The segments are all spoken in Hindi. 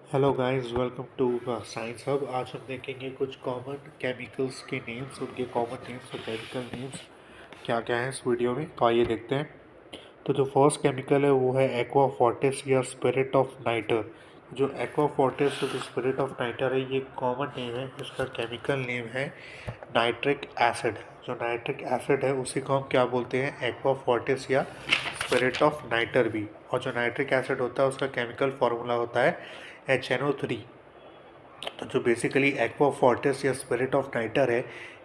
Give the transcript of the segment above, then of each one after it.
Hello guys, welcome to science hub. आज हम देखेंगे कुछ कॉमन केमिकल्स के नेम्स, उनके कॉमन नेम्स और केमिकल नेम्स क्या क्या हैं इस वीडियो में। तो आइए देखते हैं। तो जो फर्स्ट केमिकल है वो है एक्वा फोर्टिस या स्पिरिट ऑफ नाइटर। जो एक्वा फोर्टिस जो स्पिरिट ऑफ नाइटर है, ये कॉमन नेम है। इसका केमिकल नेम है नाइट्रिक एसिड। जो नाइट्रिक एसिड है उसी को हम क्या बोलते हैं, एक्वा फोर्टिस या स्पिरिट ऑफ नाइटर भी। और जो नाइट्रिक एसिड होता है उसका केमिकल फार्मूला होता है HNO3। तो जो बेसिकली एक्वा फोर्टिस या स्पिरिट ऑफ नाइटर है,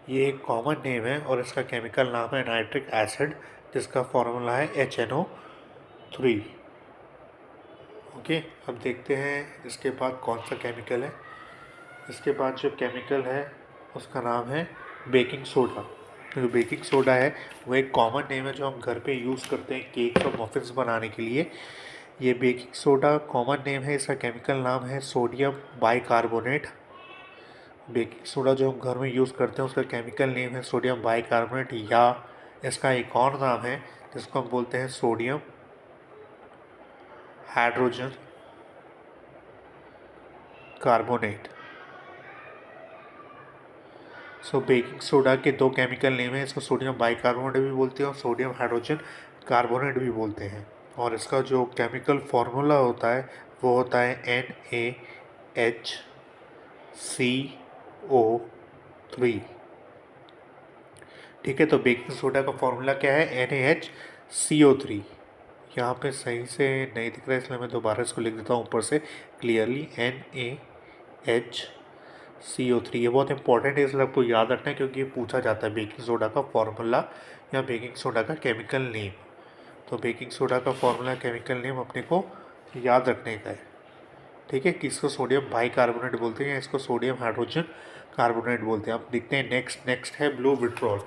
ये एक कॉमन नेम है और इसका केमिकल नाम है नाइट्रिक एसिड, जिसका फार्मूला है HNO3। ओके, अब देखते हैं इसके बाद कौन सा केमिकल है। इसके बाद जो केमिकल है उसका नाम है बेकिंग सोडा। जो बेकिंग सोडा है वो एक कॉमन नेम है जो हम घर पे यूज़ करते हैं केक्स और मफिन्स बनाने के लिए। ये बेकिंग सोडा कॉमन नेम है। इसका केमिकल नाम है सोडियम बाइकार्बोनेट। बेकिंग सोडा जो हम घर में यूज़ करते हैं उसका केमिकल नेम है सोडियम बाइकार्बोनेट, या इसका एक और नाम है जिसको हम बोलते हैं sodium hydrogen carbonate. Baking soda के दो केमिकल नेम है। इसको सोडियम बाइकार्बोनेट भी बोलते हैं और सोडियम हाइड्रोजन कार्बोनेट भी बोलते हैं। और इसका जो केमिकल फार्मूला होता है वो होता है NaHCO3। ठीक है, तो बेकिंग सोडा का फॉर्मूला क्या है, NaHCO3। यहाँ पे सही से नहीं दिख रहा है इसलिए मैं दोबारा इसको लिख देता हूँ ऊपर से क्लियरली, NaHCO3। ये बहुत इंपॉर्टेंट है, इसलिए आपको याद रखना है क्योंकि ये पूछा जाता है बेकिंग सोडा का फॉर्मूला या बेकिंग सोडा का केमिकल नेम। तो बेकिंग सोडा का फॉर्मूला केमिकल नेम अपने को याद रखने का है। ठीक है, कि इसको सोडियम बाइकार्बोनेट बोलते हैं या इसको सोडियम हाइड्रोजन कार्बोनेट बोलते हैं। अब देखते हैं नेक्स्ट है ब्लू विट्रॉल।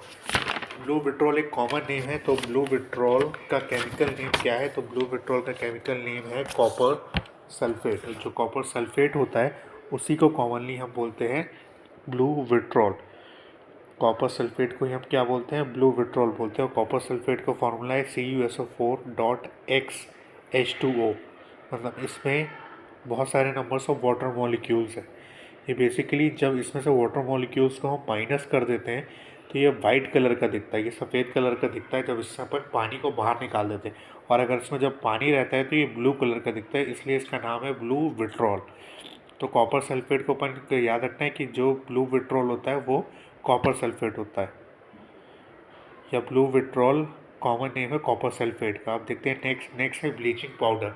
ब्लू विट्रॉल एक कॉमन नेम है। तो ब्लू विट्रॉल का केमिकल नेम क्या है, तो ब्लू विट्रॉल का केमिकल नेम है कॉपर सल्फेट। जो कॉपर सल्फेट होता है उसी को कॉमनली हम बोलते हैं ब्लू विट्रॉल। कॉपर सल्फेट को ही हम क्या बोलते हैं, ब्लू विट्रॉल बोलते हैं। और कॉपर सल्फेट का फॉर्मूला है CuSO4.X H2O। मतलब इसमें बहुत सारे नंबर्स ऑफ वाटर मॉलिक्यूल्स हैं। ये बेसिकली जब इसमें से वाटर मॉलिक्यूल्स को हम माइनस कर देते हैं तो ये वाइट कलर का दिखता है, ये सफ़ेद कलर का दिखता है जब इससे अपन पानी को बाहर निकाल देते हैं। और अगर इसमें जब पानी रहता है तो ये ब्लू कलर का दिखता है, इसलिए इसका नाम है ब्लू विट्रॉल। तो कॉपर सल्फेट को अपन याद रखना है कि जो ब्लू विट्रॉल होता है वो कॉपर सल्फेट होता है, या ब्लू विट्रॉल कॉमन नेम है कॉपर सल्फेट का। अब देखते हैं नेक्स्ट है ब्लीचिंग पाउडर।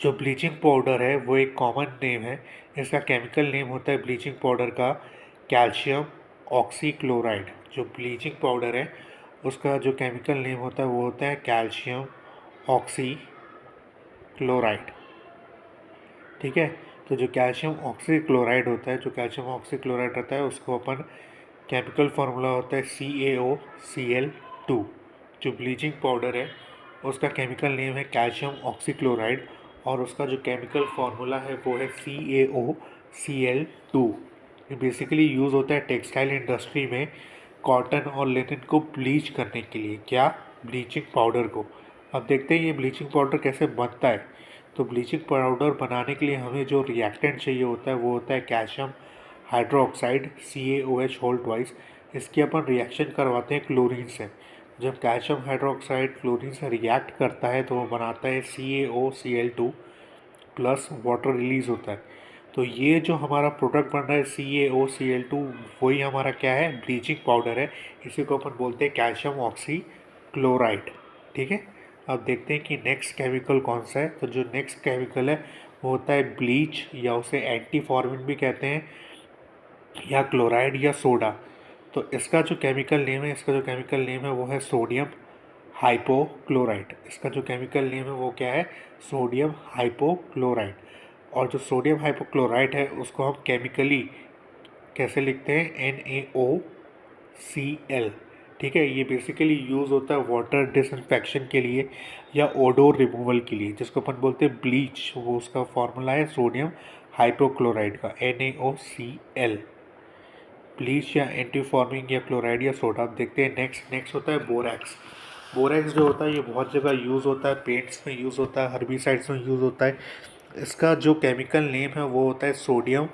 जो ब्लीचिंग पाउडर है वो एक कॉमन नेम है। इसका केमिकल नेम होता है ब्लीचिंग पाउडर का कैल्शियम ऑक्सीक्लोराइड। जो ब्लीचिंग पाउडर है उसका जो केमिकल नेम होता है वो होता है कैल्शियम ऑक्सीक्लोराइड। ठीक है, तो जो कैल्शियम ऑक्सीक्लोराइड होता है, जो कैल्शियम ऑक्सीक्लोराइड रहता है उसको अपन केमिकल फार्मूला होता है CaOCl2। जो ब्लीचिंग पाउडर है उसका केमिकल नेम है कैल्शियम ऑक्सीक्लोराइड और उसका जो केमिकल फार्मूला है वो है CaOCl2। ये बेसिकली यूज़ होता है टेक्सटाइल इंडस्ट्री में कॉटन और लिनन को ब्लीच करने के लिए। क्या, ब्लीचिंग पाउडर को। अब देखते हैं ये ब्लीचिंग पाउडर कैसे बनता है। तो ब्लीचिंग पाउडर बनाने के लिए हमें जो रिएक्टेंट चाहिए होता है वो होता है calcium hydroxide CaOH whole twice. इसकी अपन रिएक्शन करवाते हैं क्लोरीन से। जब कैल्शियम हाइड्रोक्साइड क्लोरीन से रिएक्ट करता है तो वो बनाता है CaOCl2 प्लस वाटर रिलीज होता है। तो ये जो हमारा प्रोडक्ट बन रहा है CaOCl2, वही हमारा क्या है, ब्लीचिंग पाउडर है। इसी को अपन बोलते हैं कैल्शियम ऑक्सीक्लोराइड। ठीक है, अब देखते हैं कि नेक्स्ट केमिकल कौन सा है। तो जो नेक्स्ट केमिकल है वो होता है ब्लीच, या उसे एंटीफॉर्मिन भी कहते हैं, या क्लोराइड या सोडा। तो इसका जो केमिकल नेम है वो है सोडियम हाइपोक्लोराइड। इसका जो केमिकल नेम है वो क्या है, सोडियम हाइपोक्लोराइड। और जो सोडियम हाइपोक्लोराइड है उसको हम केमिकली कैसे लिखते हैं, NaOCl। ठीक है, ये बेसिकली यूज़ होता है वाटर डिसइंफेक्शन के लिए या ओडोर रिमूवल के लिए, जिसको अपन बोलते हैं ब्लीच। वो उसका फार्मूला है सोडियम हाइपोक्लोराइड का NaOCl। ब्लीच या एंटीफॉर्मिंग या क्लोराइड या सोडा। आप देखते हैं नेक्स्ट होता है बोरैक्स। बोरैक्स जो होता है ये बहुत जगह यूज़ होता है, पेंट्स में यूज़ होता है, हर्बिसाइड्स में यूज़ होता है। इसका जो केमिकल नेम है वो होता है सोडियम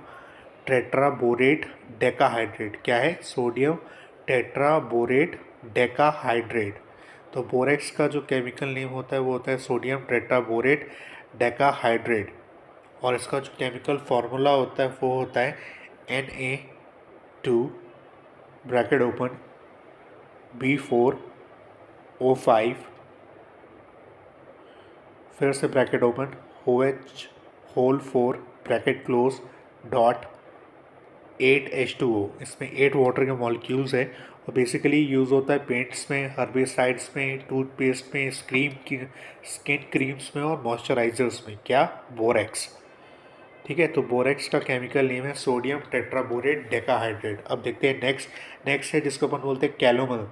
टेट्राबोरेट डेकाहाइड्रेट। क्या है? Sodium tetraborate decahydrate. तो बोरेक्स का जो केमिकल नेम होता है वो होता है सोडियम टेट्राबोरेट डेकाहाइड्रेट, और इसका जो केमिकल फार्मूला होता है वो होता है Na2 ब्रैकेट ओपन B4O5 फिर से bracket open OH whole 4 bracket close dot 8H2O। इसमें 8 वाटर के मॉलिक्यूल्स है और बेसिकली यूज़ होता है पेंट्स में, हर्बिसाइड्स में, टूथपेस्ट में, स्किन क्रीम्स में और मॉइस्चराइजर्स में। क्या? बोरेक्स। ठीक है, तो बोरेक्स का केमिकल नेम है सोडियम टेट्राबोरेट डेकाहाइड्रेट। अब देखते हैं नेक्स्ट है जिसको अपन बोलते हैं कैलोमल।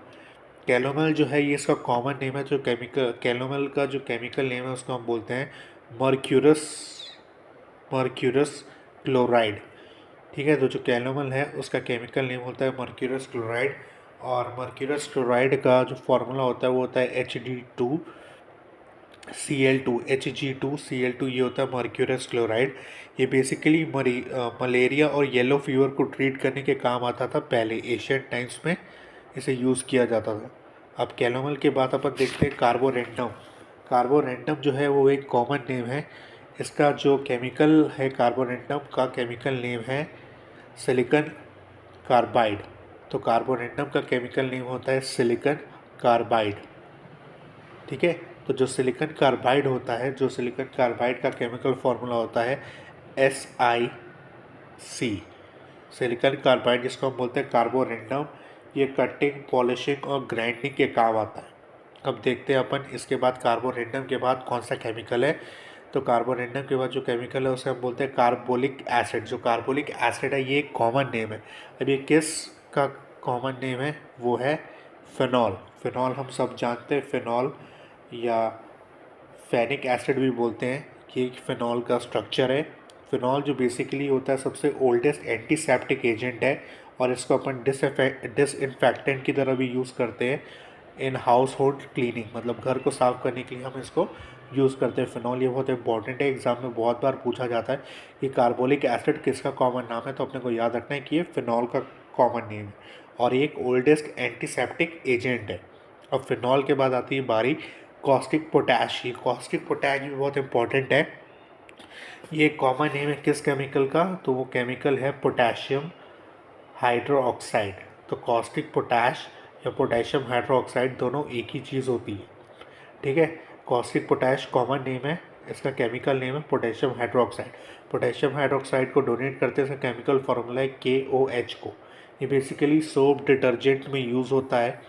कैलोमल जो है ये इसका कॉमन नेम है। जो केमिकल कैलोमल का जो केमिकल नेम है उसको हम बोलते हैं मर्क्यूरस क्लोराइड। ठीक है, तो जो कैलोमल है उसका केमिकल नेम होता है मर्क्यूरस क्लोराइड, और मर्क्यूरस क्लोराइड का जो फार्मूला होता है वो होता है Hg2Cl2। ये होता है मर्क्यूरस क्लोराइड। ये बेसिकली मलेरिया और येलो फीवर को ट्रीट करने के काम आता था पहले, एशियन टाइम्स में इसे यूज़ किया जाता था। अब कैलोमल के बाद अपन देखते हैं कार्बोरेंडम। कार्बोरेंडम जो है वो एक कॉमन नेम है। इसका जो केमिकल है कार्बोरेंडम का केमिकल नेम है सिलिकॉन कार्बाइड। तो कार्बोरेंडम का केमिकल नेम होता है सिलिकॉन कार्बाइड। ठीक है, तो जो सिलिकॉन कार्बाइड होता है, जो सिलिकॉन कार्बाइड का केमिकल फार्मूला होता है SiC। सिलिकॉन कार्बाइड जिसको हम बोलते हैं कार्बोरेंडम, ये कटिंग, पॉलिशिंग और ग्राइंडिंग के काम आता है। अब देखते हैं अपन इसके बाद कार्बोरेंडम के बाद कौन सा केमिकल है। तो कार्बोरेंडम के बाद जो केमिकल है उसे हम बोलते हैं कार्बोलिक एसिड। जो कार्बोलिक एसिड है ये एक कॉमन नेम है। अब ये किस का कॉमन नेम है? वो है फिनॉल। फिनॉल हम सब जानते हैं, फिनॉल या फेनिक एसिड भी बोलते हैं कि फिनॉल का स्ट्रक्चर है। फिनॉल जो बेसिकली होता है सबसे ओल्डेस्ट एंटीसेप्टिक एजेंट है, और इसको अपन डिसइंफेक्टेंट की तरह भी यूज़ करते हैं इन हाउस होल्ड क्लीनिंग, मतलब घर को साफ़ करने के लिए हम इसको यूज़ करते हैं फिनॉल। ये बहुत इंपॉर्टेंट है, एग्जाम में बहुत बार पूछा जाता है कि कार्बोलिक एसिड किसका कॉमन नाम है, तो अपने को याद रखना है कि ये फिनॉल का कॉमन नेम है और एक ओल्डेस्ट एंटीसेप्टिक एजेंट है। अब फिनॉल के बाद आती है बारी कॉस्टिक पोटैश। ये कॉस्टिक पोटैश भी बहुत इंपॉर्टेंट है। ये कॉमन नेम है किस केमिकल का? तो वो केमिकल है पोटेशियम हाइड्रोक्साइड। तो कॉस्टिक पोटैश या पोटेशियम हाइड्रोक्साइड दोनों एक ही चीज़ होती है। ठीक है, कॉस्टिक पोटैश कॉमन नेम है, इसका केमिकल नेम है पोटेशियम हाइड्रोक्साइड। पोटेशियम हाइड्रोक्साइड को डोनेट करते हैं, इसका केमिकल फार्मूला है KOH को। ये बेसिकली सोप डिटर्जेंट में यूज़ होता है।